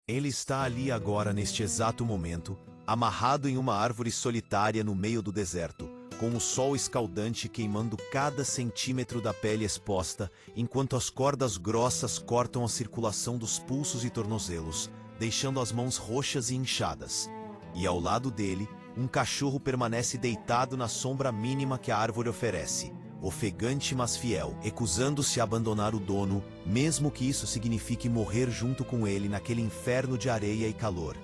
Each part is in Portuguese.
Ele está ali agora neste exato momento, amarrado em uma árvore solitária no meio do deserto, com o sol escaldante queimando cada centímetro da pele exposta, enquanto as cordas grossas cortam a circulação dos pulsos e tornozelos, deixando as mãos roxas e inchadas. E ao lado dele, um cachorro permanece deitado na sombra mínima que a árvore oferece, ofegante mas fiel, recusando-se a abandonar o dono, mesmo que isso signifique morrer junto com ele naquele inferno de areia e calor.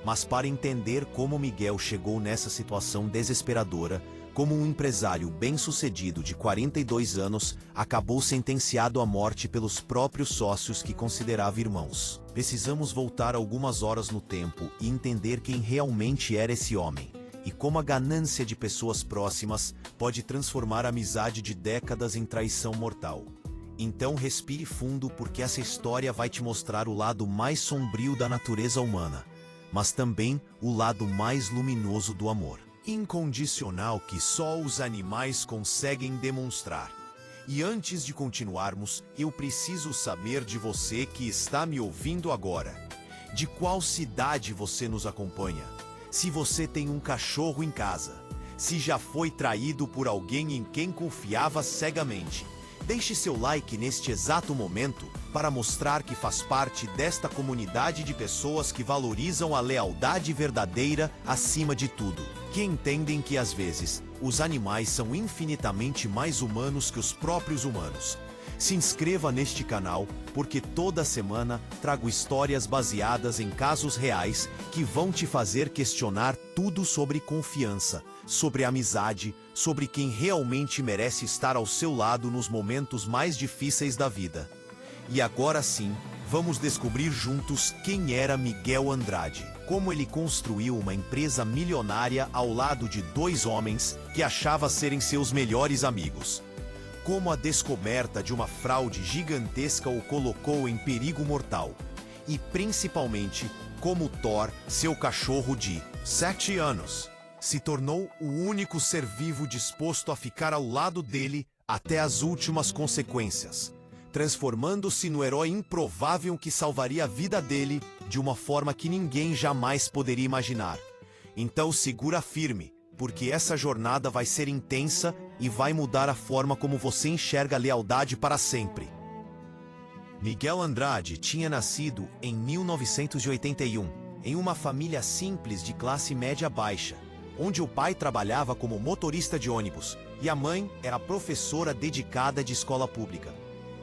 Mas para entender como Miguel chegou nessa situação desesperadora, como um empresário bem-sucedido de 42 anos acabou sentenciado à morte pelos próprios sócios que considerava irmãos, precisamos voltar algumas horas no tempo e entender quem realmente era esse homem, e como a ganância de pessoas próximas pode transformar a amizade de décadas em traição mortal. Então respire fundo, porque essa história vai te mostrar o lado mais sombrio da natureza humana, mas também o lado mais luminoso do amor incondicional que só os animais conseguem demonstrar. E antes de continuarmos, eu preciso saber de você que está me ouvindo agora. De qual cidade você nos acompanha? Se você tem um cachorro em casa, se já foi traído por alguém em quem confiava cegamente, deixe seu like neste exato momento para mostrar que faz parte desta comunidade de pessoas que valorizam a lealdade verdadeira acima de tudo, que entendem que às vezes os animais são infinitamente mais humanos que os próprios humanos. Se inscreva neste canal, porque toda semana trago histórias baseadas em casos reais que vão te fazer questionar tudo sobre confiança, sobre amizade, sobre quem realmente merece estar ao seu lado nos momentos mais difíceis da vida. E agora sim, vamos descobrir juntos quem era Miguel Andrade, como ele construiu uma empresa milionária ao lado de dois homens que achava serem seus melhores amigos. Como a descoberta de uma fraude gigantesca o colocou em perigo mortal. E principalmente, como Thor, seu cachorro de 7 anos, se tornou o único ser vivo disposto a ficar ao lado dele até as últimas consequências, transformando-se no herói improvável que salvaria a vida dele de uma forma que ninguém jamais poderia imaginar. Então segura firme, porque essa jornada vai ser intensa e vai mudar a forma como você enxerga a lealdade para sempre. Miguel Andrade tinha nascido em 1981, em uma família simples de classe média baixa, onde o pai trabalhava como motorista de ônibus e a mãe era professora dedicada de escola pública.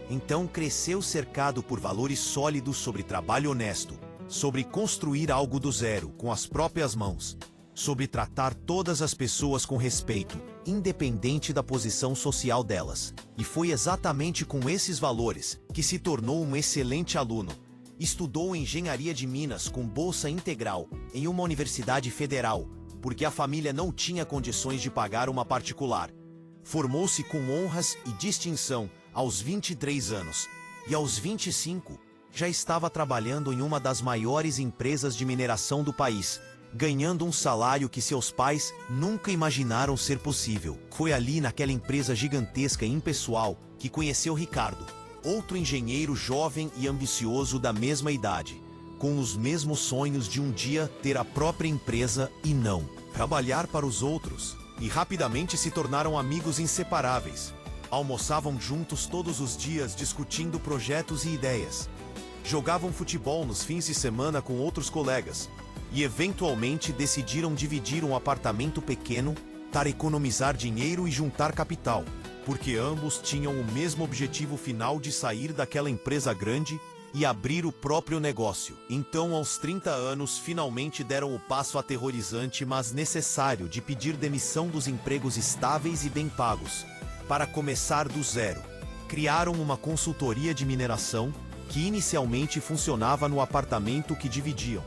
Então cresceu cercado por valores sólidos sobre trabalho honesto, sobre construir algo do zero com as próprias mãos, sobre tratar todas as pessoas com respeito, independente da posição social delas. E foi exatamente com esses valores que se tornou um excelente aluno. Estudou engenharia de Minas com bolsa integral em uma universidade federal, porque a família não tinha condições de pagar uma particular. Formou-se com honras e distinção aos 23 anos, e aos 25 já estava trabalhando em uma das maiores empresas de mineração do país, ganhando um salário que seus pais nunca imaginaram ser possível. Foi ali naquela empresa gigantesca e impessoal que conheceu Ricardo, outro engenheiro jovem e ambicioso da mesma idade, com os mesmos sonhos de um dia ter a própria empresa e não trabalhar para os outros. E rapidamente se tornaram amigos inseparáveis. Almoçavam juntos todos os dias discutindo projetos e ideias. Jogavam futebol nos fins de semana com outros colegas. E eventualmente decidiram dividir um apartamento pequeno para economizar dinheiro e juntar capital, porque ambos tinham o mesmo objetivo final de sair daquela empresa grande e abrir o próprio negócio. Então, aos 30 anos, finalmente deram o passo aterrorizante, mas necessário, de pedir demissão dos empregos estáveis e bem pagos, para começar do zero. Criaram uma consultoria de mineração que inicialmente funcionava no apartamento que dividiam.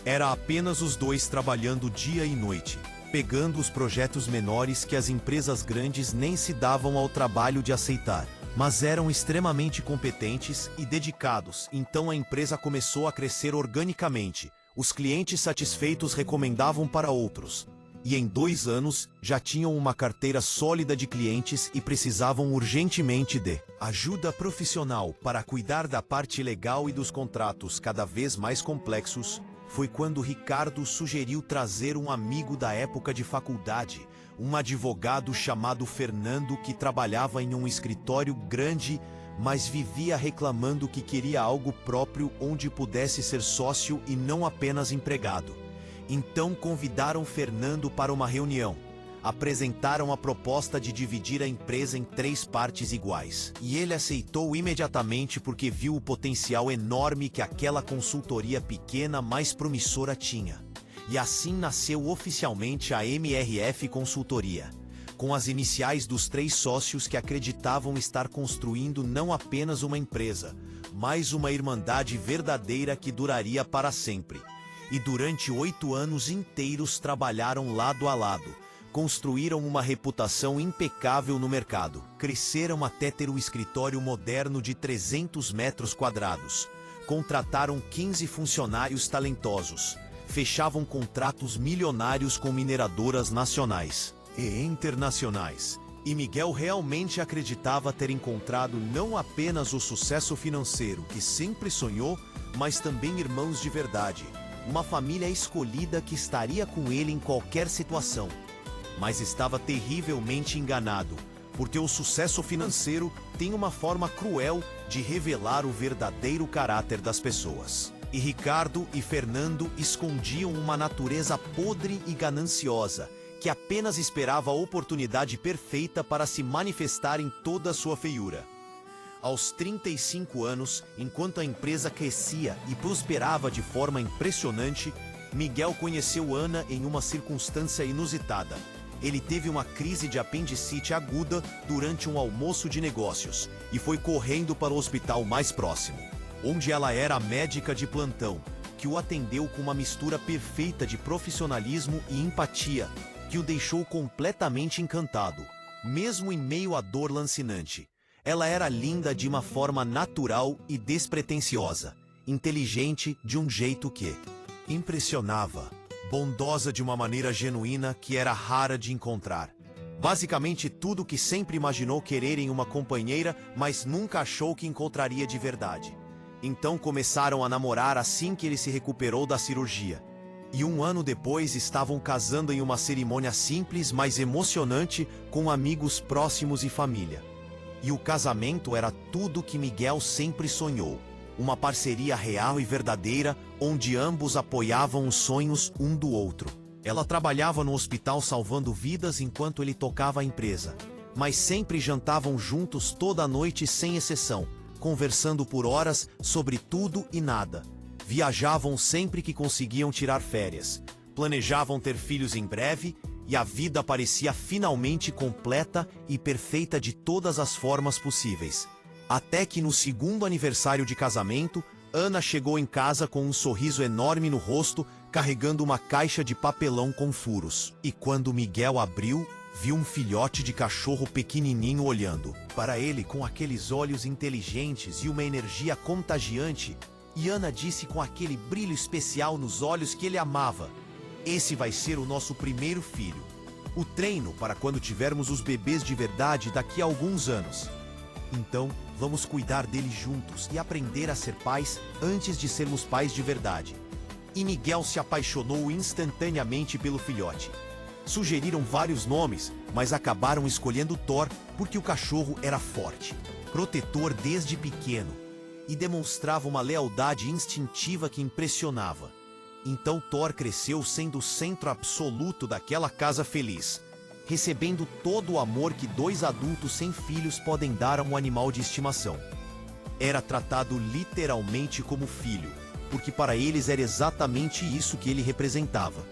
Era apenas os dois trabalhando dia e noite, pegando os projetos menores que as empresas grandes nem se davam ao trabalho de aceitar. Mas eram extremamente competentes e dedicados, então a empresa começou a crescer organicamente. Os clientes satisfeitos recomendavam para outros. e em 2 anos já tinham uma carteira sólida de clientes e precisavam urgentemente de ajuda profissional para cuidar da parte legal e dos contratos cada vez mais complexos. Foi quando Ricardo sugeriu trazer um amigo da época de faculdade, um advogado chamado Fernando que trabalhava em um escritório grande, mas vivia reclamando que queria algo próprio onde pudesse ser sócio e não apenas empregado. Então convidaram Fernando para uma reunião. Apresentaram a proposta de dividir a empresa em 3 partes iguais. E ele aceitou imediatamente porque viu o potencial enorme que aquela consultoria pequena mais promissora tinha. E assim nasceu oficialmente a MRF Consultoria, com as iniciais dos 3 sócios que acreditavam estar construindo não apenas uma empresa, mas uma irmandade verdadeira que duraria para sempre. E durante 8 anos inteiros trabalharam lado a lado, construíram uma reputação impecável no mercado, cresceram até ter um escritório moderno de 300 metros quadrados, contrataram 15 funcionários talentosos, fechavam contratos milionários com mineradoras nacionais e internacionais. E Miguel realmente acreditava ter encontrado não apenas o sucesso financeiro que sempre sonhou, mas também irmãos de verdade, uma família escolhida que estaria com ele em qualquer situação. Mas estava terrivelmente enganado, porque o sucesso financeiro tem uma forma cruel de revelar o verdadeiro caráter das pessoas. E Ricardo e Fernando escondiam uma natureza podre e gananciosa, que apenas esperava a oportunidade perfeita para se manifestar em toda a sua feiura. Aos 35 anos, enquanto a empresa crescia e prosperava de forma impressionante, Miguel conheceu Ana em uma circunstância inusitada. Ele teve uma crise de apendicite aguda durante um almoço de negócios e foi correndo para o hospital mais próximo, onde ela era a médica de plantão, que o atendeu com uma mistura perfeita de profissionalismo e empatia, que o deixou completamente encantado, mesmo em meio à dor lancinante. Ela era linda de uma forma natural e despretensiosa, inteligente de um jeito que impressionava, bondosa de uma maneira genuína que era rara de encontrar. Basicamente tudo o que sempre imaginou querer em uma companheira, mas nunca achou que encontraria de verdade. Então começaram a namorar assim que ele se recuperou da cirurgia. E 1 ano depois estavam casando em uma cerimônia simples, mas emocionante, com amigos próximos e família. E o casamento era tudo que Miguel sempre sonhou. Uma parceria real e verdadeira, onde ambos apoiavam os sonhos um do outro. Ela trabalhava no hospital salvando vidas enquanto ele tocava a empresa. Mas sempre jantavam juntos toda a noite sem exceção, conversando por horas sobre tudo e nada. Viajavam sempre que conseguiam tirar férias. Planejavam ter filhos em breve, e a vida parecia finalmente completa e perfeita de todas as formas possíveis. Até que no 2º aniversário de casamento, Ana chegou em casa com um sorriso enorme no rosto, carregando uma caixa de papelão com furos. E quando Miguel abriu, viu um filhote de cachorro pequenininho olhando para ele com aqueles olhos inteligentes e uma energia contagiante. E Ana disse com aquele brilho especial nos olhos que ele amava: "Esse vai ser o nosso primeiro filho. O treino para quando tivermos os bebês de verdade daqui a alguns anos. Então, vamos cuidar deles juntos e aprender a ser pais antes de sermos pais de verdade." E Miguel se apaixonou instantaneamente pelo filhote. Sugeriram vários nomes, mas acabaram escolhendo Thor porque o cachorro era forte, protetor desde pequeno, e demonstrava uma lealdade instintiva que impressionava. Então Thor cresceu sendo o centro absoluto daquela casa feliz, recebendo todo o amor que 2 adultos sem filhos podem dar a um animal de estimação. Era tratado literalmente como filho, porque para eles era exatamente isso que ele representava.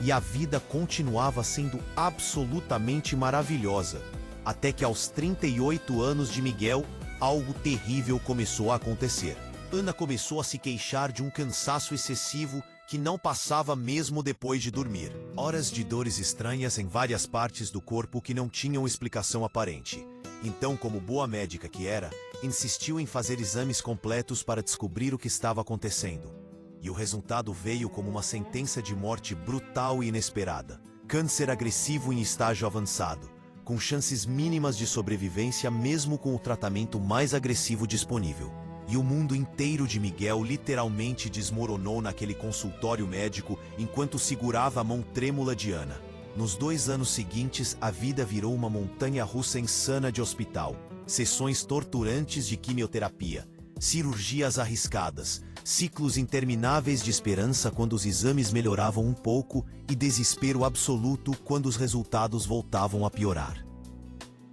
E a vida continuava sendo absolutamente maravilhosa, até que aos 38 anos de Miguel, algo terrível começou a acontecer. Ana começou a se queixar de um cansaço excessivo que não passava mesmo depois de dormir. Horas de dores estranhas em várias partes do corpo que não tinham explicação aparente. Então, como boa médica que era, insistiu em fazer exames completos para descobrir o que estava acontecendo. E o resultado veio como uma sentença de morte brutal e inesperada. Câncer agressivo em estágio avançado, com chances mínimas de sobrevivência mesmo com o tratamento mais agressivo disponível. E o mundo inteiro de Miguel literalmente desmoronou naquele consultório médico enquanto segurava a mão trêmula de Ana. Nos 2 anos seguintes, a vida virou uma montanha-russa insana de hospital, sessões torturantes de quimioterapia, cirurgias arriscadas, ciclos intermináveis de esperança quando os exames melhoravam um pouco e desespero absoluto quando os resultados voltavam a piorar.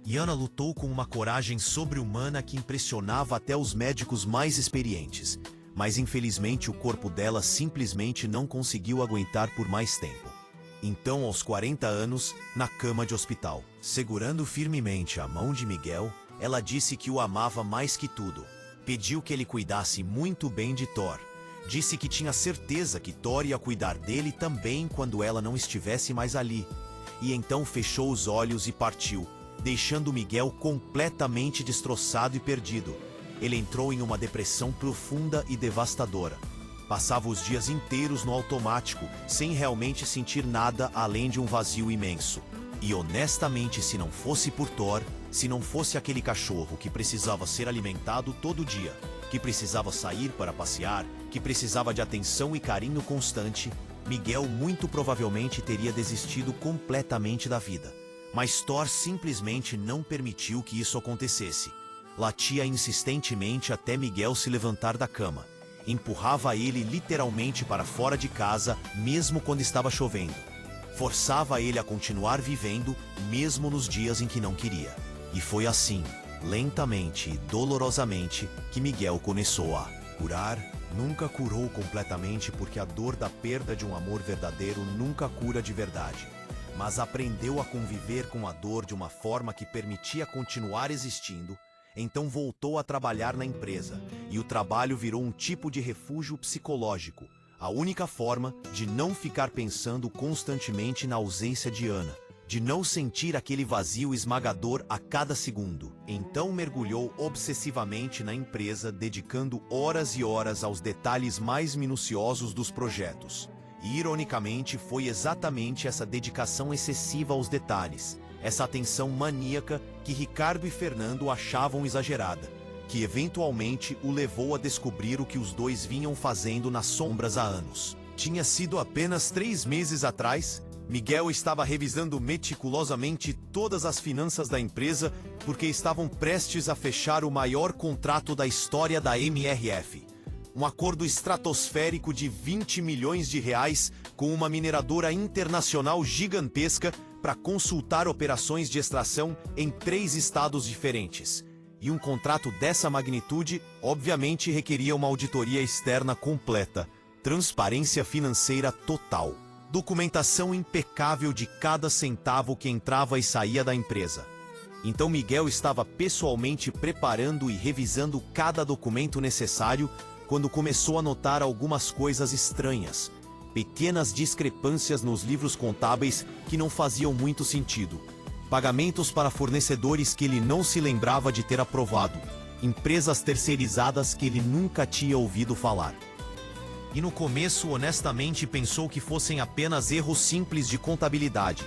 E Ana lutou com uma coragem sobre-humana que impressionava até os médicos mais experientes, mas infelizmente o corpo dela simplesmente não conseguiu aguentar por mais tempo. Então, aos 40 anos, na cama de hospital, segurando firmemente a mão de Miguel, ela disse que o amava mais que tudo. Pediu que ele cuidasse muito bem de Thor. Disse que tinha certeza que Thor ia cuidar dele também quando ela não estivesse mais ali. E então fechou os olhos e partiu, deixando Miguel completamente destroçado e perdido. Ele entrou em uma depressão profunda e devastadora. Passava os dias inteiros no automático, sem realmente sentir nada além de um vazio imenso. E honestamente, se não fosse por Thor, se não fosse aquele cachorro que precisava ser alimentado todo dia, que precisava sair para passear, que precisava de atenção e carinho constante, Miguel muito provavelmente teria desistido completamente da vida. Mas Thor simplesmente não permitiu que isso acontecesse. Latia insistentemente até Miguel se levantar da cama. Empurrava ele literalmente para fora de casa, mesmo quando estava chovendo. Forçava ele a continuar vivendo, mesmo nos dias em que não queria. E foi assim, lentamente e dolorosamente, que Miguel começou a curar. Nunca curou completamente porque a dor da perda de um amor verdadeiro nunca cura de verdade. Mas aprendeu a conviver com a dor de uma forma que permitia continuar existindo. Então voltou a trabalhar na empresa, e o trabalho virou um tipo de refúgio psicológico, a única forma de não ficar pensando constantemente na ausência de Ana, de não sentir aquele vazio esmagador a cada segundo. Então mergulhou obsessivamente na empresa, dedicando horas e horas aos detalhes mais minuciosos dos projetos. E ironicamente foi exatamente essa dedicação excessiva aos detalhes, essa atenção maníaca que Ricardo e Fernando achavam exagerada, que eventualmente o levou a descobrir o que os dois vinham fazendo nas sombras há anos. Tinha sido apenas 3 meses atrás, Miguel estava revisando meticulosamente todas as finanças da empresa porque estavam prestes a fechar o maior contrato da história da MRF. Um acordo estratosférico de 20 milhões de reais com uma mineradora internacional gigantesca para consultar operações de extração em 3 estados diferentes. E um contrato dessa magnitude, obviamente, requeria uma auditoria externa completa, transparência financeira total, documentação impecável de cada centavo que entrava e saía da empresa. Então Miguel estava pessoalmente preparando e revisando cada documento necessário quando começou a notar algumas coisas estranhas. Pequenas discrepâncias nos livros contábeis que não faziam muito sentido. Pagamentos para fornecedores que ele não se lembrava de ter aprovado. Empresas terceirizadas que ele nunca tinha ouvido falar. E no começo, honestamente, pensou que fossem apenas erros simples de contabilidade.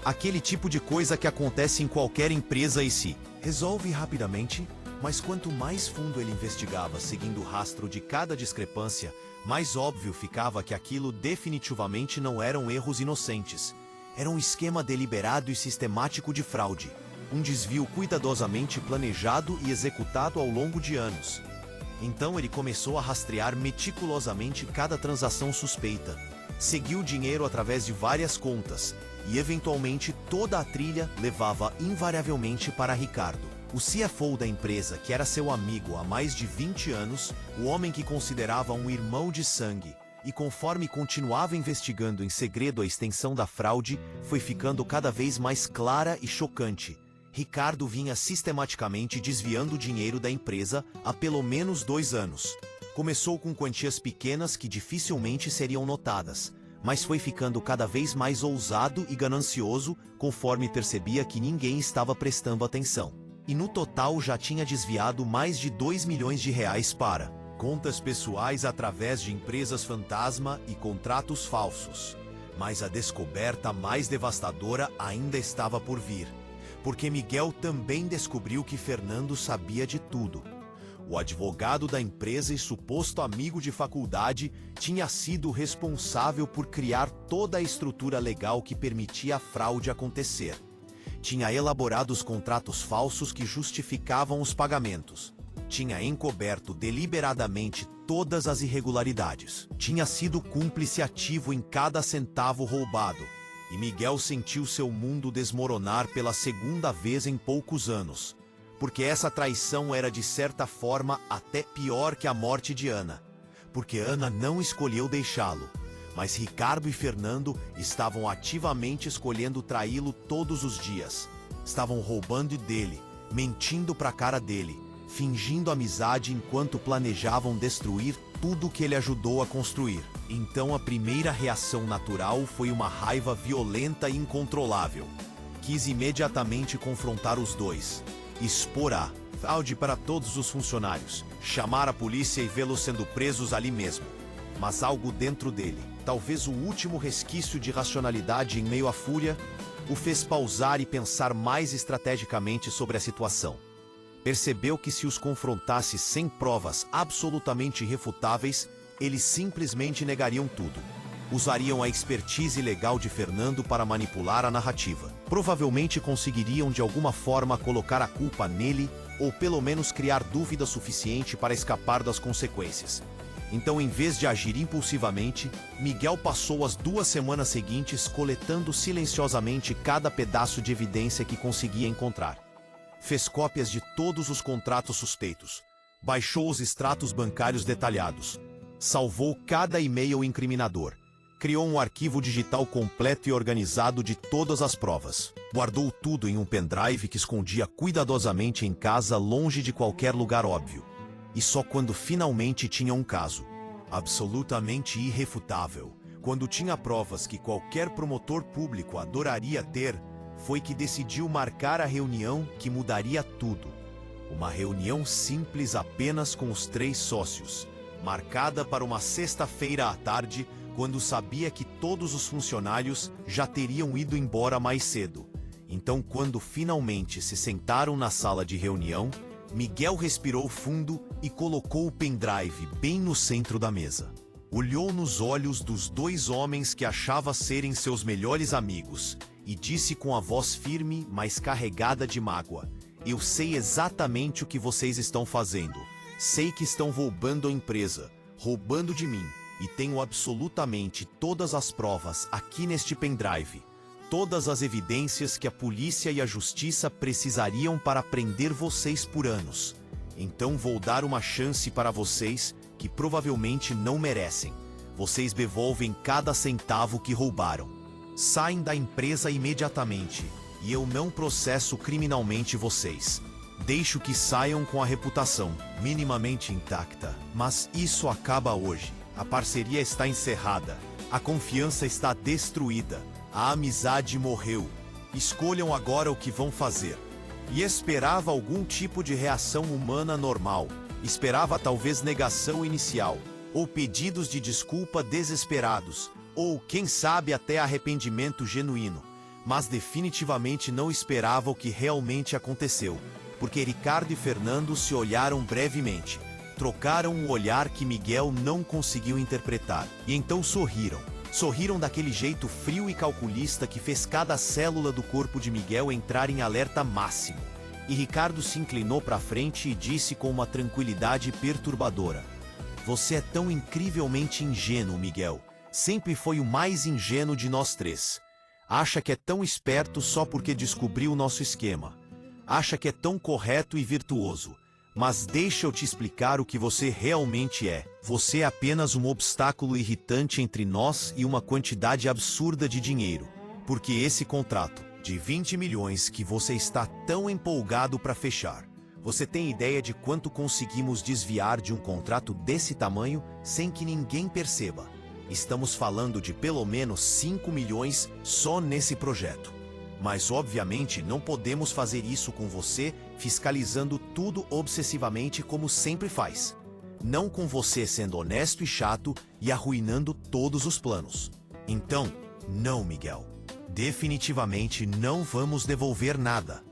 Aquele tipo de coisa que acontece em qualquer empresa e se resolve rapidamente. Mas quanto mais fundo ele investigava seguindo o rastro de cada discrepância, mais óbvio ficava que aquilo definitivamente não eram erros inocentes. Era um esquema deliberado e sistemático de fraude. Um desvio cuidadosamente planejado e executado ao longo de anos. Então ele começou a rastrear meticulosamente cada transação suspeita. Seguiu o dinheiro através de várias contas, e eventualmente toda a trilha levava invariavelmente para Ricardo, o CFO da empresa, que era seu amigo há mais de 20 anos, o homem que considerava um irmão de sangue. E conforme continuava investigando em segredo a extensão da fraude, foi ficando cada vez mais clara e chocante. Ricardo vinha sistematicamente desviando o dinheiro da empresa há pelo menos 2 anos. Começou com quantias pequenas que dificilmente seriam notadas, mas foi ficando cada vez mais ousado e ganancioso conforme percebia que ninguém estava prestando atenção. E no total já tinha desviado mais de 2 milhões de reais para contas pessoais através de empresas fantasma e contratos falsos. Mas a descoberta mais devastadora ainda estava por vir, porque Miguel também descobriu que Fernando sabia de tudo. O advogado da empresa e suposto amigo de faculdade tinha sido o responsável por criar toda a estrutura legal que permitia a fraude acontecer. Tinha elaborado os contratos falsos que justificavam os pagamentos. Tinha encoberto deliberadamente todas as irregularidades. Tinha sido cúmplice ativo em cada centavo roubado. E Miguel sentiu seu mundo desmoronar pela segunda vez em poucos anos. Porque essa traição era de certa forma até pior que a morte de Ana. Porque Ana não escolheu deixá-lo, mas Ricardo e Fernando estavam ativamente escolhendo traí-lo todos os dias. Estavam roubando dele, mentindo pra cara dele, fingindo amizade enquanto planejavam destruir tudo que ele ajudou a construir. Então a primeira reação natural foi uma raiva violenta e incontrolável. Quis imediatamente confrontar os dois. Expor a fraude para todos os funcionários, chamar a polícia e vê-los sendo presos ali mesmo. Mas algo dentro dele, talvez o último resquício de racionalidade em meio à fúria, o fez pausar e pensar mais estrategicamente sobre a situação. Percebeu que se os confrontasse sem provas absolutamente irrefutáveis, eles simplesmente negariam tudo. Usariam a expertise legal de Fernando para manipular a narrativa. Provavelmente conseguiriam de alguma forma colocar a culpa nele, ou pelo menos criar dúvida suficiente para escapar das consequências. Então, em vez de agir impulsivamente, Miguel passou as 2 semanas seguintes coletando silenciosamente cada pedaço de evidência que conseguia encontrar. Fez cópias de todos os contratos suspeitos, baixou os extratos bancários detalhados, salvou cada e-mail incriminador, criou um arquivo digital completo e organizado de todas as provas. Guardou tudo em um pendrive que escondia cuidadosamente em casa, longe de qualquer lugar óbvio. E só quando finalmente tinha um caso absolutamente irrefutável, quando tinha provas que qualquer promotor público adoraria ter, foi que decidiu marcar a reunião que mudaria tudo. Uma reunião simples apenas com os 3 sócios, marcada para uma sexta-feira à tarde, quando sabia que todos os funcionários já teriam ido embora mais cedo. Então, quando finalmente se sentaram na sala de reunião, Miguel respirou fundo e colocou o pendrive bem no centro da mesa. Olhou nos olhos dos 2 homens que achava serem seus melhores amigos e disse com a voz firme, mas carregada de mágoa: "Eu sei exatamente o que vocês estão fazendo. Sei que estão roubando a empresa, roubando de mim. E tenho absolutamente todas as provas aqui neste pendrive. Todas as evidências que a polícia e a justiça precisariam para prender vocês por anos. Então vou dar uma chance para vocês que provavelmente não merecem. Vocês devolvem cada centavo que roubaram. Saem da empresa imediatamente e eu não processo criminalmente vocês. Deixo que saiam com a reputação minimamente intacta. Mas isso acaba hoje. A parceria está encerrada, a confiança está destruída, a amizade morreu. Escolham agora o que vão fazer." E esperava algum tipo de reação humana normal. Esperava talvez negação inicial, ou pedidos de desculpa desesperados, ou, quem sabe, até arrependimento genuíno. Mas definitivamente não esperava o que realmente aconteceu, porque Ricardo e Fernando se olharam brevemente. Trocaram um olhar que Miguel não conseguiu interpretar. E então sorriram. Sorriram daquele jeito frio e calculista que fez cada célula do corpo de Miguel entrar em alerta máximo. E Ricardo se inclinou para frente e disse com uma tranquilidade perturbadora: "Você é tão incrivelmente ingênuo, Miguel. Sempre foi o mais ingênuo de nós 3. Acha que é tão esperto só porque descobriu o nosso esquema. Acha que é tão correto e virtuoso. Mas deixa eu te explicar o que você realmente é. Você é apenas um obstáculo irritante entre nós e uma quantidade absurda de dinheiro. Porque esse contrato de 20 milhões que você está tão empolgado para fechar, você tem ideia de quanto conseguimos desviar de um contrato desse tamanho sem que ninguém perceba? Estamos falando de pelo menos 5 milhões só nesse projeto. Mas obviamente não podemos fazer isso com você fiscalizando tudo obsessivamente como sempre faz. Não com você sendo honesto e chato e arruinando todos os planos. Então, Não, Miguel. Definitivamente não vamos devolver nada.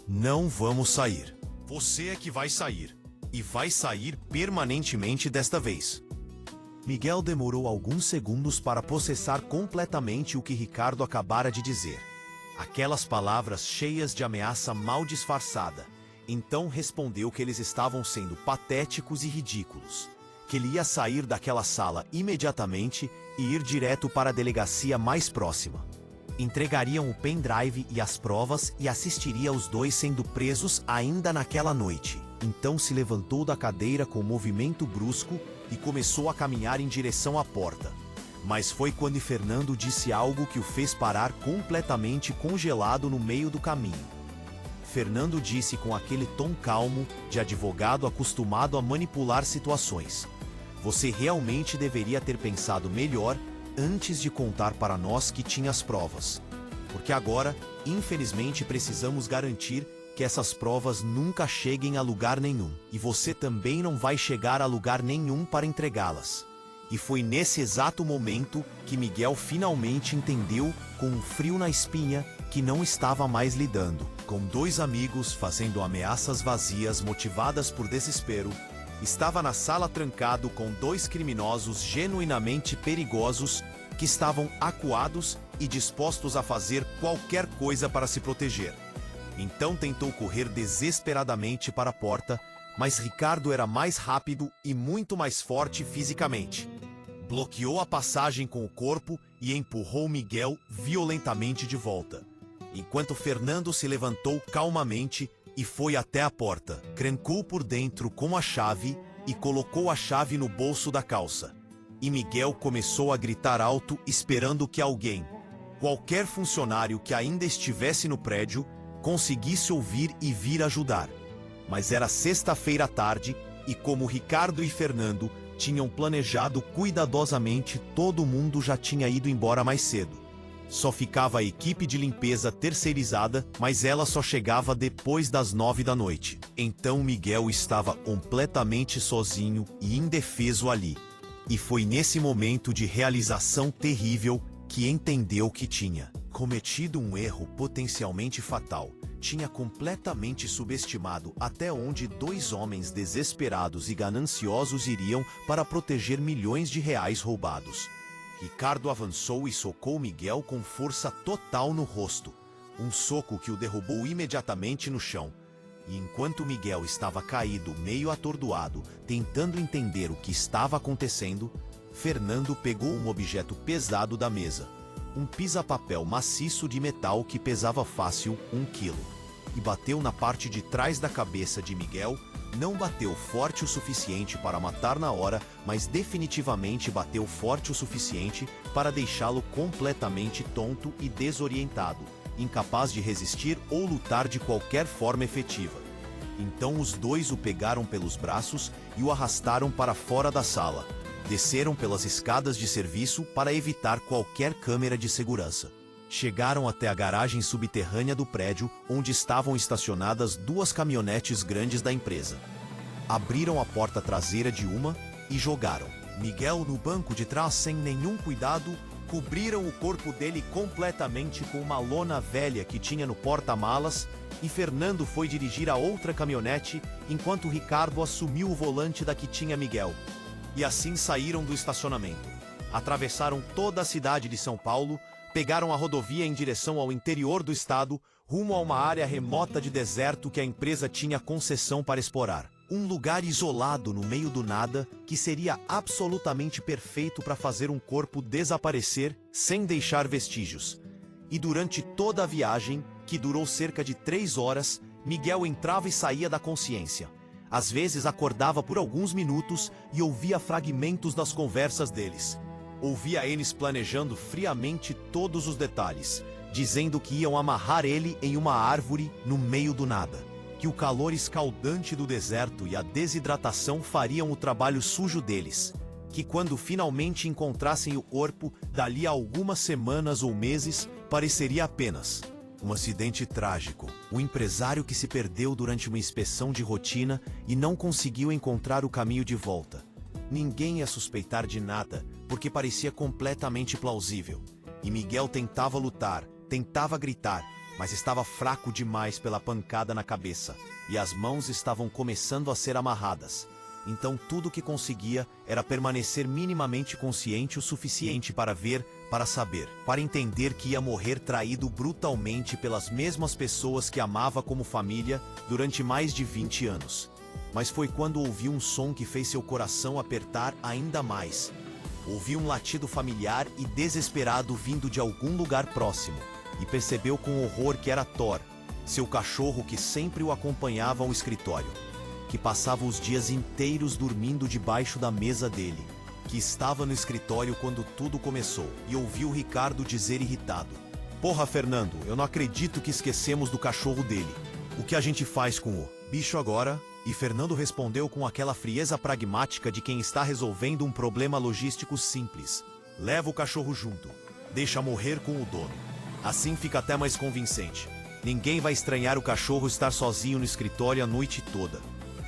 Não vamos sair. Você é que vai sair. E vai sair permanentemente desta vez. Miguel demorou alguns segundos para processar completamente o que Ricardo acabara de dizer. Aquelas palavras cheias de ameaça mal disfarçada. Então respondeu que eles estavam sendo patéticos e ridículos. Que ele ia sair daquela sala imediatamente e ir direto para a delegacia mais próxima. Entregariam o pendrive e as provas e assistiria os dois sendo presos ainda naquela noite. Então se levantou da cadeira com um movimento brusco e começou a caminhar em direção à porta. Mas foi quando Fernando disse algo que o fez parar completamente congelado no meio do caminho. Fernando disse com aquele tom calmo de advogado acostumado a manipular situações: "Você realmente deveria ter pensado melhor antes de contar para nós que tinha as provas. Porque agora, infelizmente, precisamos garantir que essas provas nunca cheguem a lugar nenhum. E você também não vai chegar a lugar nenhum para entregá-las." E foi nesse exato momento que Miguel finalmente entendeu, com um frio na espinha, que não estava mais lidando com dois amigos fazendo ameaças vazias motivadas por desespero. Estava na sala trancado com dois criminosos genuinamente perigosos que estavam acuados e dispostos a fazer qualquer coisa para se proteger. Então tentou correr desesperadamente para a porta, mas Ricardo era mais rápido e muito mais forte fisicamente. Bloqueou a passagem com o corpo e empurrou Miguel violentamente de volta. Enquanto Fernando se levantou calmamente e foi até a porta, trancou por dentro com a chave e colocou a chave no bolso da calça. E Miguel começou a gritar alto, esperando que alguém, qualquer funcionário que ainda estivesse no prédio, conseguisse ouvir e vir ajudar. Mas era sexta-feira à tarde e, como Ricardo e Fernando tinham planejado cuidadosamente, todo mundo já tinha ido embora mais cedo. Só ficava a equipe de limpeza terceirizada, mas ela só chegava depois das 9 da noite. Então Miguel estava completamente sozinho e indefeso ali. E foi nesse momento de realização terrível que entendeu que tinha cometido um erro potencialmente fatal. Tinha completamente subestimado até onde dois homens desesperados e gananciosos iriam para proteger milhões de reais roubados. Ricardo avançou e socou Miguel com força total no rosto. Um soco que o derrubou imediatamente no chão. E enquanto Miguel estava caído, meio atordoado, tentando entender o que estava acontecendo, Fernando pegou um objeto pesado da mesa. Um pisa-papel maciço de metal que pesava fácil 1 quilo. E bateu na parte de trás da cabeça de Miguel. Não bateu forte o suficiente para matar na hora, mas definitivamente bateu forte o suficiente para deixá-lo completamente tonto e desorientado, incapaz de resistir ou lutar de qualquer forma efetiva. Então os dois o pegaram pelos braços e o arrastaram para fora da sala. Desceram pelas escadas de serviço para evitar qualquer câmera de segurança. Chegaram até a garagem subterrânea do prédio, onde estavam estacionadas 2 caminhonetes grandes da empresa. Abriram a porta traseira de uma e jogaram Miguel no banco de trás sem nenhum cuidado. Cobriram o corpo dele completamente com uma lona velha que tinha no porta-malas, e Fernando foi dirigir a outra caminhonete enquanto Ricardo assumiu o volante da que tinha Miguel. E assim saíram do estacionamento. Atravessaram toda a cidade de São Paulo, pegaram a rodovia em direção ao interior do estado, rumo a uma área remota de deserto que a empresa tinha concessão para explorar. Um lugar isolado no meio do nada, que seria absolutamente perfeito para fazer um corpo desaparecer sem deixar vestígios. E durante toda a viagem, que durou cerca de 3 horas, Miguel entrava e saía da consciência. Às vezes acordava por alguns minutos e ouvia fragmentos das conversas deles. Ouvia eles planejando friamente todos os detalhes, dizendo que iam amarrar ele em uma árvore no meio do nada, que o calor escaldante do deserto e a desidratação fariam o trabalho sujo deles, que quando finalmente encontrassem o corpo, dali a algumas semanas ou meses, pareceria apenas um acidente trágico. O empresário que se perdeu durante uma inspeção de rotina e não conseguiu encontrar o caminho de volta. Ninguém ia suspeitar de nada, porque parecia completamente plausível. e Miguel tentava lutar, tentava gritar, mas estava fraco demais pela pancada na cabeça, e as mãos estavam começando a ser amarradas. Então tudo o que conseguia era permanecer minimamente consciente o suficiente para ver, para saber, para entender que ia morrer traído brutalmente pelas mesmas pessoas que amava como família durante mais de 20 anos. Mas foi quando ouviu um som que fez seu coração apertar ainda mais. Ouviu um latido familiar e desesperado vindo de algum lugar próximo, e percebeu com horror que era Thor, seu cachorro que sempre o acompanhava ao escritório, que passava os dias inteiros dormindo debaixo da mesa dele, que estava no escritório quando tudo começou, e ouviu Ricardo dizer irritado: "Porra, Fernando, eu não acredito que esquecemos do cachorro dele. O que a gente faz com o bicho agora?" E Fernando respondeu com aquela frieza pragmática de quem está resolvendo um problema logístico simples: "Leva o cachorro junto. Deixa morrer com o dono. Assim fica até mais convincente. Ninguém vai estranhar o cachorro estar sozinho no escritório a noite toda.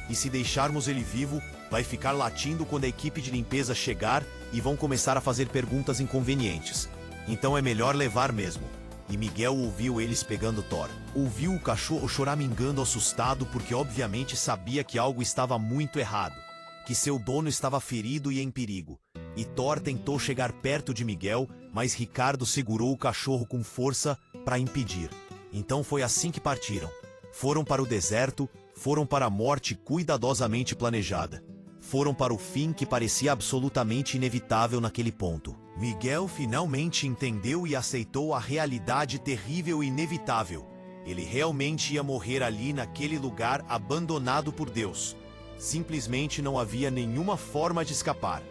E se deixarmos ele vivo, vai ficar latindo quando a equipe de limpeza chegar e vão começar a fazer perguntas inconvenientes. Então é melhor levar mesmo." E Miguel ouviu eles pegando Thor. Ouviu o cachorro choramingando assustado porque obviamente sabia que algo estava muito errado, que seu dono estava ferido e em perigo. E Thor tentou chegar perto de Miguel, mas Ricardo segurou o cachorro com força para impedir. Então foi assim que partiram. Foram para o deserto, foram para a morte cuidadosamente planejada. Foram para o fim que parecia absolutamente inevitável naquele ponto. Miguel finalmente entendeu e aceitou a realidade terrível e inevitável. Ele realmente ia morrer ali naquele lugar abandonado por Deus. Simplesmente não havia nenhuma forma de escapar.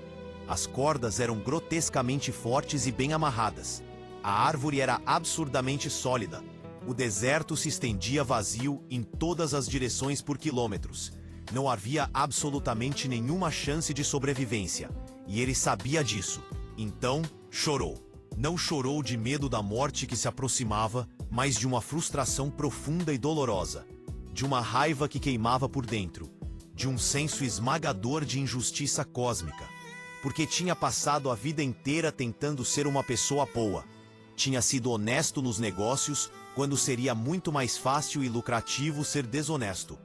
As cordas eram grotescamente fortes e bem amarradas. A árvore era absurdamente sólida. O deserto se estendia vazio em todas as direções por quilômetros. Não havia absolutamente nenhuma chance de sobrevivência, e ele sabia disso. Então, chorou. Não chorou de medo da morte que se aproximava, mas de uma frustração profunda e dolorosa, de uma raiva que queimava por dentro, de um senso esmagador de injustiça cósmica, porque tinha passado a vida inteira tentando ser uma pessoa boa. Tinha sido honesto nos negócios, quando seria muito mais fácil e lucrativo ser desonesto.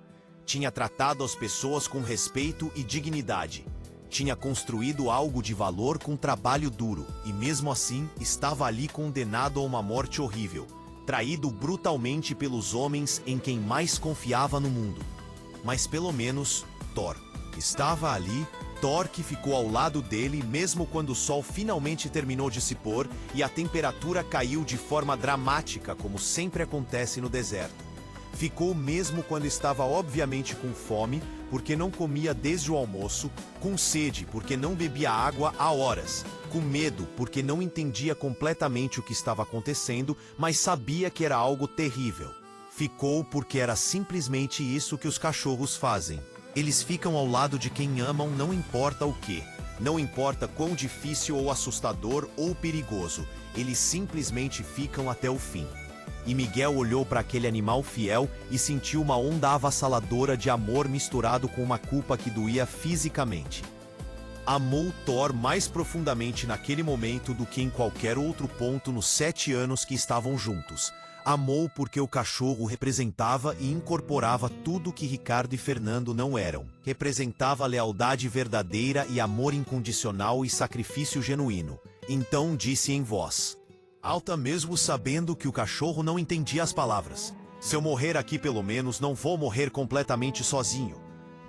Tinha tratado as pessoas com respeito e dignidade. Tinha construído algo de valor com trabalho duro, e mesmo assim estava ali condenado a uma morte horrível, traído brutalmente pelos homens em quem mais confiava no mundo. Mas pelo menos, Thor estava ali, Thor que ficou ao lado dele mesmo quando o sol finalmente terminou de se pôr e a temperatura caiu de forma dramática, como sempre acontece no deserto. Ficou mesmo quando estava obviamente com fome, porque não comia desde o almoço, com sede, porque não bebia água há horas, com medo, porque não entendia completamente o que estava acontecendo, mas sabia que era algo terrível. Ficou porque era simplesmente isso que os cachorros fazem. Eles ficam ao lado de quem amam, não importa o que. Não importa quão difícil ou assustador ou perigoso, eles simplesmente ficam até o fim. E Miguel olhou para aquele animal fiel e sentiu uma onda avassaladora de amor misturado com uma culpa que doía fisicamente. Amou Thor mais profundamente naquele momento do que em qualquer outro ponto nos 7 anos que estavam juntos. Amou porque o cachorro representava e incorporava tudo que Ricardo e Fernando não eram. Representava lealdade verdadeira e amor incondicional e sacrifício genuíno. Então disse em voz alta, mesmo sabendo que o cachorro não entendia as palavras: "Se eu morrer aqui, pelo menos não vou morrer completamente sozinho.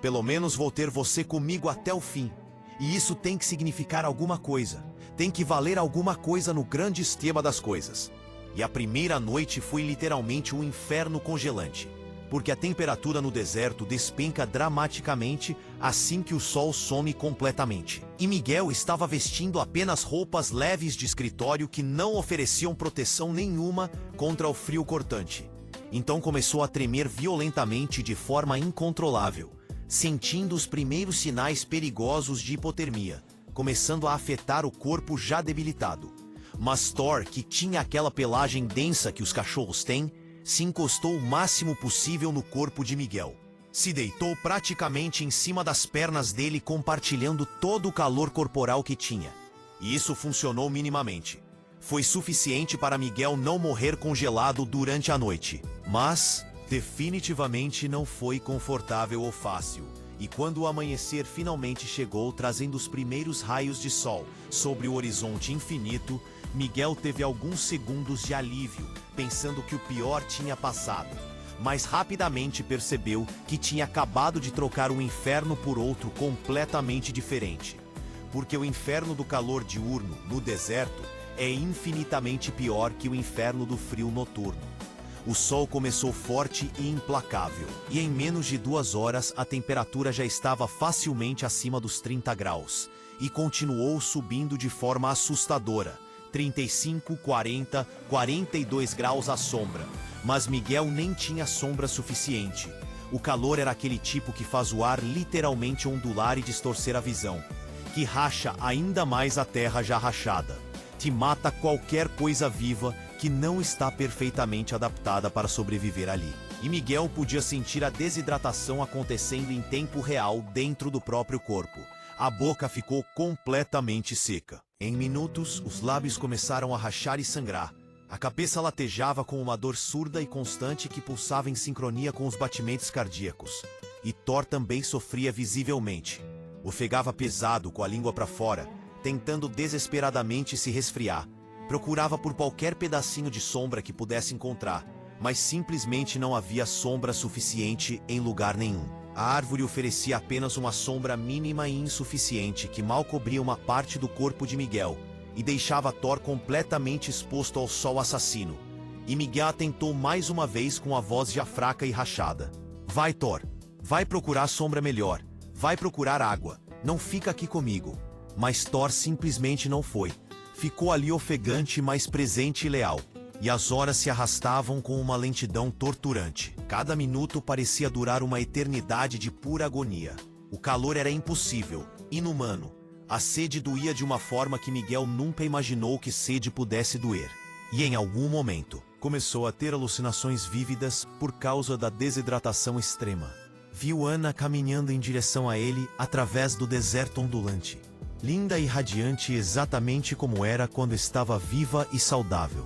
Pelo menos vou ter você comigo até o fim. E isso tem que significar alguma coisa. Tem que valer alguma coisa no grande esquema das coisas." E a primeira noite foi literalmente um inferno congelante, porque a temperatura no deserto despenca dramaticamente assim que o sol some completamente. E Miguel estava vestindo apenas roupas leves de escritório que não ofereciam proteção nenhuma contra o frio cortante. Então começou a tremer violentamente de forma incontrolável, sentindo os primeiros sinais perigosos de hipotermia, começando a afetar o corpo já debilitado. Mas Thor, que tinha aquela pelagem densa que os cachorros têm, se encostou o máximo possível no corpo de Miguel. Se deitou praticamente em cima das pernas dele, compartilhando todo o calor corporal que tinha. E isso funcionou minimamente. Foi suficiente para Miguel não morrer congelado durante a noite. Mas, definitivamente não foi confortável ou fácil. E quando o amanhecer finalmente chegou, trazendo os primeiros raios de sol sobre o horizonte infinito, Miguel teve alguns segundos de alívio, pensando que o pior tinha passado. Mas rapidamente percebeu que tinha acabado de trocar um inferno por outro completamente diferente. Porque o inferno do calor diurno, no deserto, é infinitamente pior que o inferno do frio noturno. O sol começou forte e implacável, e em menos de 2 horas a temperatura já estava facilmente acima dos 30 graus, e continuou subindo de forma assustadora, 35, 40, 42 graus à sombra. Mas Miguel nem tinha sombra suficiente. O calor era aquele tipo que faz o ar literalmente ondular e distorcer a visão, que racha ainda mais a terra já rachada. Te mata qualquer coisa viva que não está perfeitamente adaptada para sobreviver ali. E Miguel podia sentir a desidratação acontecendo em tempo real dentro do próprio corpo. A boca ficou completamente seca. Em minutos, os lábios começaram a rachar e sangrar. A cabeça latejava com uma dor surda e constante que pulsava em sincronia com os batimentos cardíacos. E Thor também sofria visivelmente. Ofegava pesado com a língua para fora, tentando desesperadamente se resfriar. Procurava por qualquer pedacinho de sombra que pudesse encontrar, mas simplesmente não havia sombra suficiente em lugar nenhum. A árvore oferecia apenas uma sombra mínima e insuficiente que mal cobria uma parte do corpo de Miguel e deixava Thor completamente exposto ao sol assassino. E Miguel tentou mais uma vez com a voz já fraca e rachada. Vai, Thor. Vai procurar sombra melhor. Vai procurar água. Não fica aqui comigo. Mas Thor simplesmente não foi. Ficou ali ofegante, mas presente e leal. E as horas se arrastavam com uma lentidão torturante. Cada minuto parecia durar uma eternidade de pura agonia. O calor era impossível, inumano. A sede doía de uma forma que Miguel nunca imaginou que sede pudesse doer. E em algum momento, começou a ter alucinações vívidas por causa da desidratação extrema. Viu Ana caminhando em direção a ele através do deserto ondulante. Linda e radiante exatamente como era quando estava viva e saudável.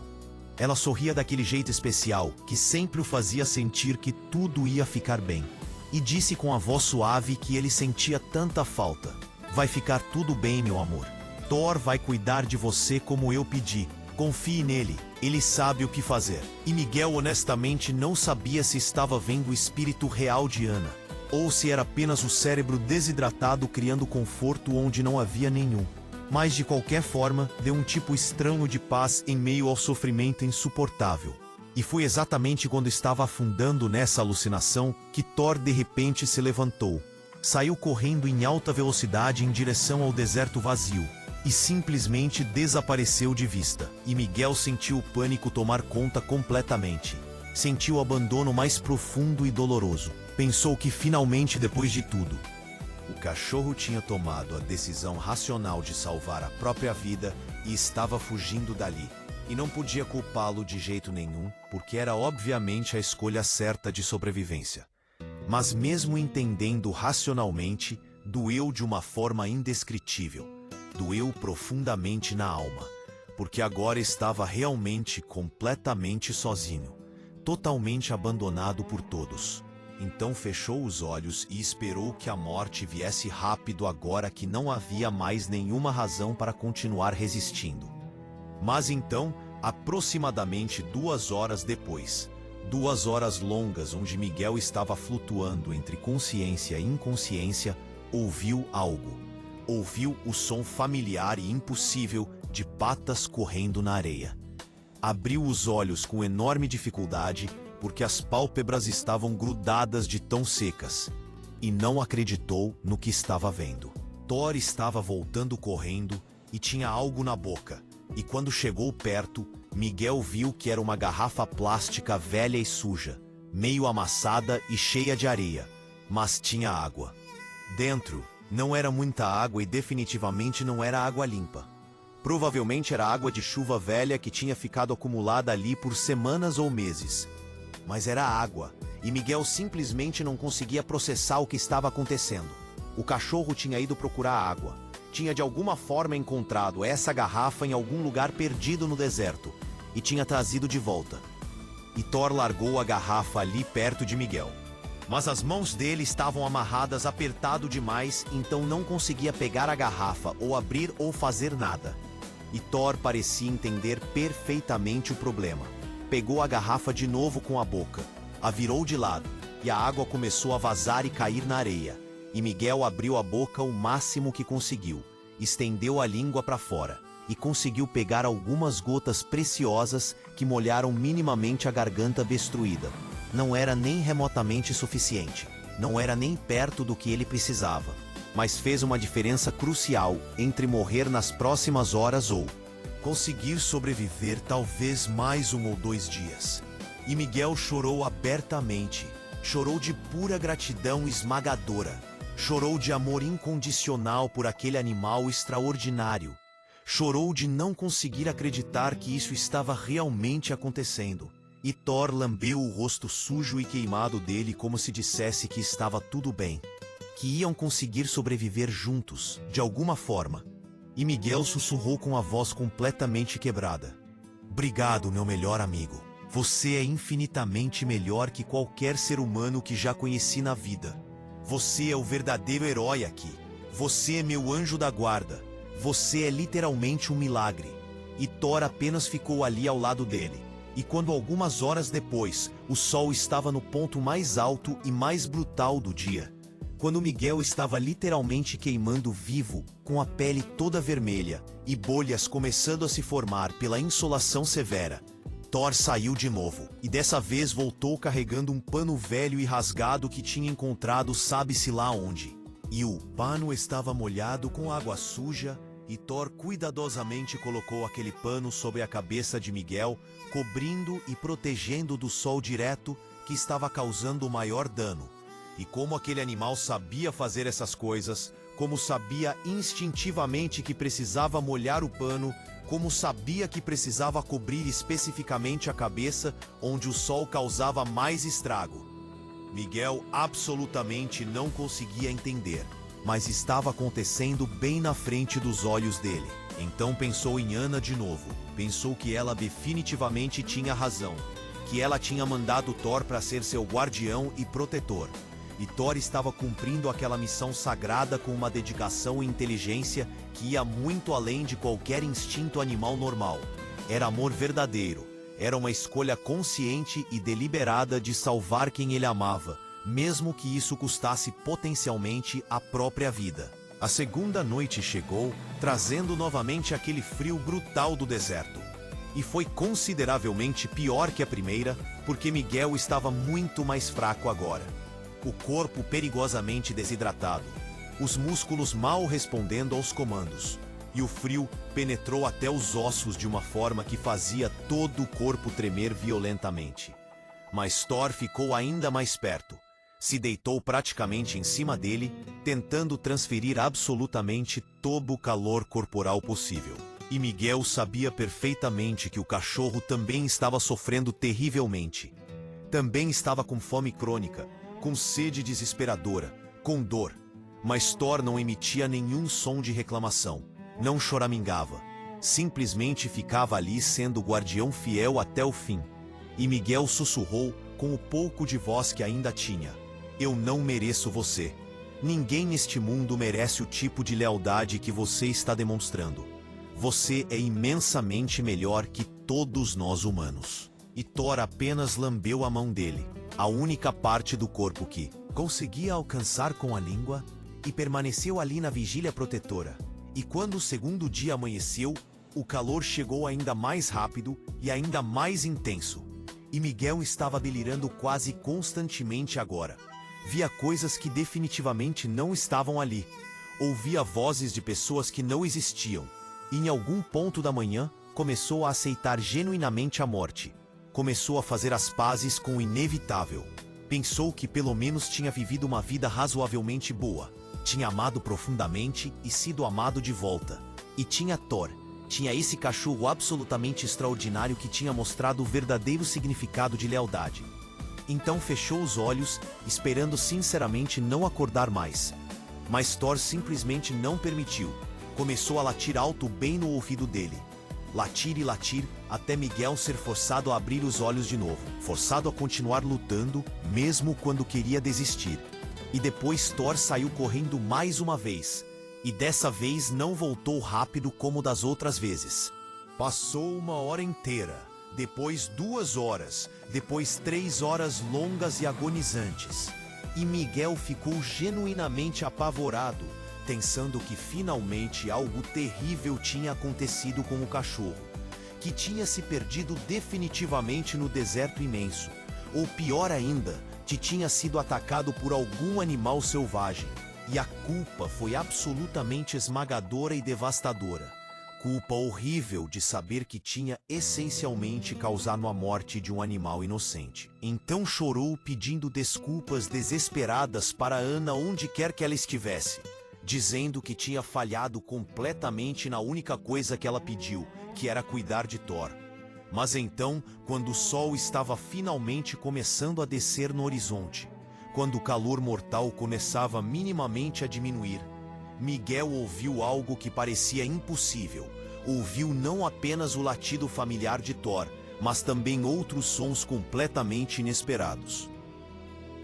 Ela sorria daquele jeito especial que sempre o fazia sentir que tudo ia ficar bem. E disse com a voz suave que ele sentia tanta falta. Vai ficar tudo bem, meu amor. Thor vai cuidar de você como eu pedi. Confie nele, ele sabe o que fazer. E Miguel honestamente não sabia se estava vendo o espírito real de Ana, ou se era apenas o cérebro desidratado criando conforto onde não havia nenhum. Mas de qualquer forma, deu um tipo estranho de paz em meio ao sofrimento insuportável. E foi exatamente quando estava afundando nessa alucinação que Thor de repente se levantou. Saiu correndo em alta velocidade em direção ao deserto vazio. E simplesmente desapareceu de vista. E Miguel sentiu o pânico tomar conta completamente. Sentiu o abandono mais profundo e doloroso. Pensou que finalmente, depois de tudo, o cachorro tinha tomado a decisão racional de salvar a própria vida e estava fugindo dali. E não podia culpá-lo de jeito nenhum, porque era obviamente a escolha certa de sobrevivência. Mas mesmo entendendo racionalmente, doeu de uma forma indescritível. Doeu profundamente na alma, porque agora estava realmente completamente sozinho, totalmente abandonado por todos. Então fechou os olhos e esperou que a morte viesse rápido agora que não havia mais nenhuma razão para continuar resistindo. Mas então, aproximadamente 2 horas depois, 2 horas longas onde Miguel estava flutuando entre consciência e inconsciência, ouviu algo. Ouviu o som familiar e impossível de patas correndo na areia. Abriu os olhos com enorme dificuldade, porque as pálpebras estavam grudadas de tão secas, e não acreditou no que estava vendo. Thor estava voltando correndo e tinha algo na boca, e quando chegou perto, Miguel viu que era uma garrafa plástica velha e suja, meio amassada e cheia de areia, mas tinha água. Dentro, não era muita água e definitivamente não era água limpa. Provavelmente era água de chuva velha que tinha ficado acumulada ali por semanas ou meses. Mas era água, e Miguel simplesmente não conseguia processar o que estava acontecendo. O cachorro tinha ido procurar água, tinha de alguma forma encontrado essa garrafa em algum lugar perdido no deserto e tinha trazido de volta. E Thor largou a garrafa ali perto de Miguel. Mas as mãos dele estavam amarradas apertado demais, então não conseguia pegar a garrafa ou abrir ou fazer nada. E Thor parecia entender perfeitamente o problema. Pegou a garrafa de novo com a boca, a virou de lado, e a água começou a vazar e cair na areia. E Miguel abriu a boca o máximo que conseguiu, estendeu a língua para fora e conseguiu pegar algumas gotas preciosas que molharam minimamente a garganta destruída. Não era nem remotamente suficiente, não era nem perto do que ele precisava, mas fez uma diferença crucial entre morrer nas próximas horas ou conseguir sobreviver talvez mais 1 ou 2 dias. E Miguel chorou abertamente, chorou de pura gratidão esmagadora. Chorou de amor incondicional por aquele animal extraordinário. Chorou de não conseguir acreditar que isso estava realmente acontecendo. E Thor lambeu o rosto sujo e queimado dele como se dissesse que estava tudo bem, que iam conseguir sobreviver juntos, de alguma forma. E Miguel sussurrou com a voz completamente quebrada: "Obrigado, meu melhor amigo. Você é infinitamente melhor que qualquer ser humano que já conheci na vida. Você é o verdadeiro herói aqui. Você é meu anjo da guarda. Você é literalmente um milagre." E Thor apenas ficou ali ao lado dele. E quando algumas horas depois, o sol estava no ponto mais alto e mais brutal do dia, quando Miguel estava literalmente queimando vivo, com a pele toda vermelha e bolhas começando a se formar pela insolação severa, Thor saiu de novo, e dessa vez voltou carregando um pano velho e rasgado que tinha encontrado sabe-se lá onde. E o pano estava molhado com água suja, e Thor cuidadosamente colocou aquele pano sobre a cabeça de Miguel, cobrindo e protegendo do sol direto que estava causando o maior dano. E como aquele animal sabia fazer essas coisas, como sabia instintivamente que precisava molhar o pano, como sabia que precisava cobrir especificamente a cabeça onde o sol causava mais estrago, Miguel absolutamente não conseguia entender, mas estava acontecendo bem na frente dos olhos dele. Então pensou em Anna de novo, pensou que ela definitivamente tinha razão, que ela tinha mandado Thor para ser seu guardião e protetor. E Thor estava cumprindo aquela missão sagrada com uma dedicação e inteligência que ia muito além de qualquer instinto animal normal. Era amor verdadeiro, era uma escolha consciente e deliberada de salvar quem ele amava, mesmo que isso custasse potencialmente a própria vida. A segunda noite chegou, trazendo novamente aquele frio brutal do deserto. E foi consideravelmente pior que a primeira, porque Miguel estava muito mais fraco agora. O corpo perigosamente desidratado, os músculos mal respondendo aos comandos, e o frio penetrou até os ossos de uma forma que fazia todo o corpo tremer violentamente. Mas Thor ficou ainda mais perto, se deitou praticamente em cima dele, tentando transferir absolutamente todo o calor corporal possível. E Miguel sabia perfeitamente que o cachorro também estava sofrendo terrivelmente. Também estava com fome crônica, com sede desesperadora, com dor. Mas Thor não emitia nenhum som de reclamação, não choramingava. Simplesmente ficava ali sendo o guardião fiel até o fim. E Miguel sussurrou com o pouco de voz que ainda tinha: "Eu não mereço você. Ninguém neste mundo merece o tipo de lealdade que você está demonstrando. Você é imensamente melhor que todos nós humanos." E Thor apenas lambeu a mão dele, a única parte do corpo que conseguia alcançar com a língua, e permaneceu ali na vigília protetora. E quando o segundo dia amanheceu, o calor chegou ainda mais rápido e ainda mais intenso. E Miguel estava delirando quase constantemente agora. Via coisas que definitivamente não estavam ali. Ouvia vozes de pessoas que não existiam. E em algum ponto da manhã, começou a aceitar genuinamente a morte. Começou a fazer as pazes com o inevitável. Pensou que pelo menos tinha vivido uma vida razoavelmente boa. Tinha amado profundamente e sido amado de volta. E tinha Thor. Tinha esse cachorro absolutamente extraordinário que tinha mostrado o verdadeiro significado de lealdade. Então fechou os olhos, esperando sinceramente não acordar mais. Mas Thor simplesmente não permitiu. começou a latir alto bem no ouvido dele. Latir e latir, até Miguel ser forçado a abrir os olhos de novo, forçado a continuar lutando, mesmo quando queria desistir. E depois Thor saiu correndo mais uma vez, e dessa vez não voltou rápido como das outras vezes. Passou 1 hora inteira, depois 2 horas, depois 3 horas longas e agonizantes. E Miguel ficou genuinamente apavorado, pensando que finalmente algo terrível tinha acontecido com o cachorro, que tinha se perdido definitivamente no deserto imenso, ou pior ainda, que tinha sido atacado por algum animal selvagem. E a culpa foi absolutamente esmagadora e devastadora. Culpa horrível de saber que tinha essencialmente causado a morte de um animal inocente. Então chorou pedindo desculpas desesperadas para Ana onde quer que ela estivesse, dizendo que tinha falhado completamente na única coisa que ela pediu, que era cuidar de Thor. Mas então, quando o sol estava finalmente começando a descer no horizonte, quando o calor mortal começava minimamente a diminuir, Miguel ouviu algo que parecia impossível. Ouviu não apenas o latido familiar de Thor, mas também outros sons completamente inesperados.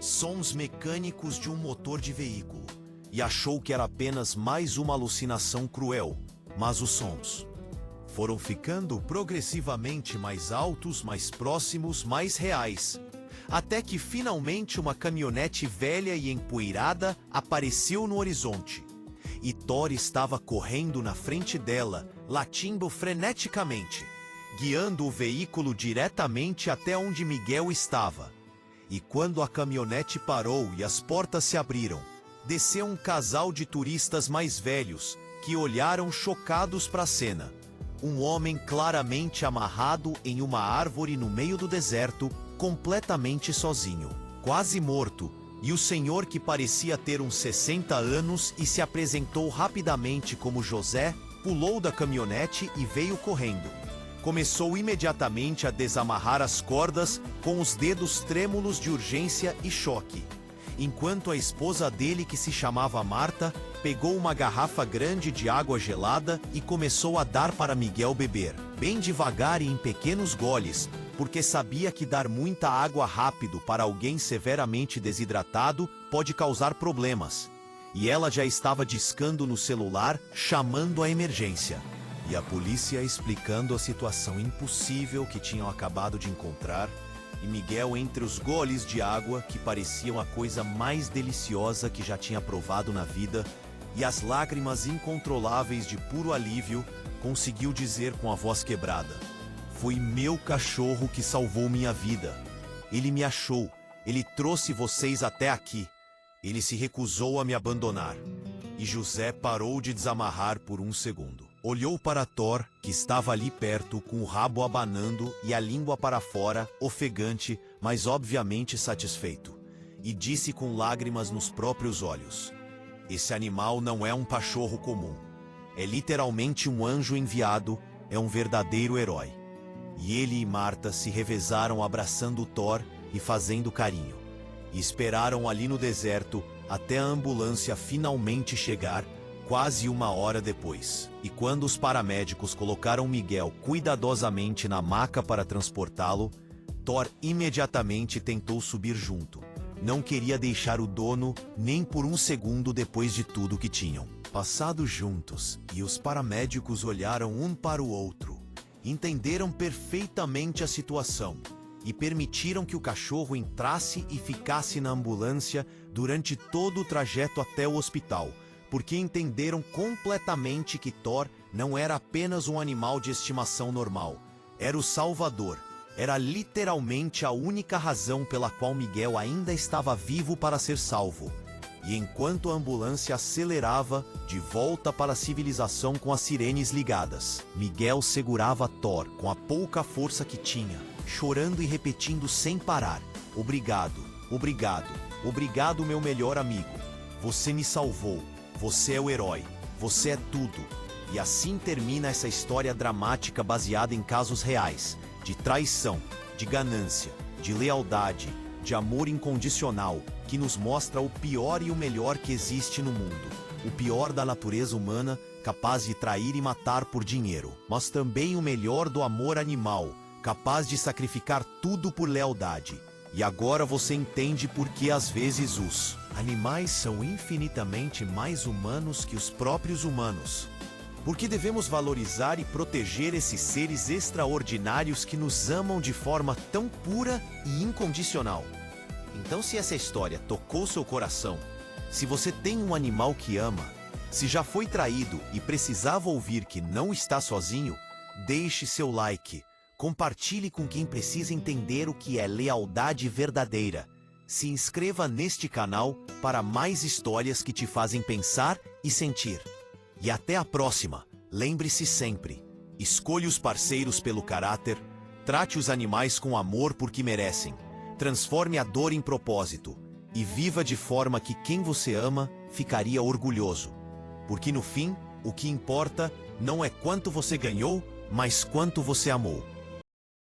Sons mecânicos de um motor de veículo. E achou que era apenas mais uma alucinação cruel, mas os sons foram ficando progressivamente mais altos, mais próximos, mais reais, até que finalmente uma caminhonete velha e empoeirada apareceu no horizonte. E Thor estava correndo na frente dela, latindo freneticamente, guiando o veículo diretamente até onde Miguel estava. E quando a caminhonete parou e as portas se abriram, desceu um casal de turistas mais velhos, que olharam chocados para a cena. Um homem claramente amarrado em uma árvore no meio do deserto, completamente sozinho, quase morto, e o senhor que parecia ter uns 60 anos e se apresentou rapidamente como José, pulou da caminhonete e veio correndo. Começou imediatamente a desamarrar as cordas com os dedos trêmulos de urgência e choque, enquanto a esposa dele, que se chamava Marta, pegou uma garrafa grande de água gelada e começou a dar para Miguel beber, bem devagar e em pequenos goles, porque sabia que dar muita água rápido para alguém severamente desidratado pode causar problemas. E ela já estava discando no celular, chamando a emergência. E a polícia explicando a situação impossível que tinham acabado de encontrar, e Miguel entre os goles de água que pareciam a coisa mais deliciosa que já tinha provado na vida, e as lágrimas incontroláveis de puro alívio, conseguiu dizer com a voz quebrada: "Foi meu cachorro que salvou minha vida. Ele me achou, ele trouxe vocês até aqui. Ele se recusou a me abandonar." E José parou de desamarrar por um segundo. Olhou para Thor, que estava ali perto, com o rabo abanando e a língua para fora, ofegante, mas obviamente satisfeito, e disse com lágrimas nos próprios olhos: "Esse animal não é um cachorro comum. É literalmente um anjo enviado, é um verdadeiro herói." E ele e Marta se revezaram abraçando Thor e fazendo carinho. E esperaram ali no deserto até a ambulância finalmente chegar, quase 1 hora depois. E quando os paramédicos colocaram Miguel cuidadosamente na maca para transportá-lo, Thor imediatamente tentou subir junto. Não queria deixar o dono nem por um segundo depois de tudo que tinham passado juntos. E os paramédicos olharam um para o outro, entenderam perfeitamente a situação e permitiram que o cachorro entrasse e ficasse na ambulância durante todo o trajeto até o hospital, porque entenderam completamente que Thor não era apenas um animal de estimação normal, era o Salvador, era literalmente a única razão pela qual Miguel ainda estava vivo para ser salvo. E enquanto a ambulância acelerava de volta para a civilização com as sirenes ligadas, Miguel segurava Thor com a pouca força que tinha, chorando e repetindo sem parar: "Obrigado, obrigado, obrigado, meu melhor amigo. Você me salvou. Você é o herói. Você é tudo." E assim termina essa história dramática baseada em casos reais, de traição, de ganância, de lealdade, de amor incondicional, que nos mostra o pior e o melhor que existe no mundo, o pior da natureza humana, capaz de trair e matar por dinheiro, mas também o melhor do amor animal, capaz de sacrificar tudo por lealdade. E agora você entende por que às vezes os animais são infinitamente mais humanos que os próprios humanos. Porque devemos valorizar e proteger esses seres extraordinários que nos amam de forma tão pura e incondicional. Então, se essa história tocou seu coração, se você tem um animal que ama, se já foi traído e precisava ouvir que não está sozinho, deixe seu like, compartilhe com quem precisa entender o que é lealdade verdadeira. Se inscreva neste canal para mais histórias que te fazem pensar e sentir. E até a próxima. Lembre-se sempre, escolha os parceiros pelo caráter, trate os animais com amor porque merecem, transforme a dor em propósito e viva de forma que quem você ama ficaria orgulhoso. Porque no fim, o que importa não é quanto você ganhou, mas quanto você amou.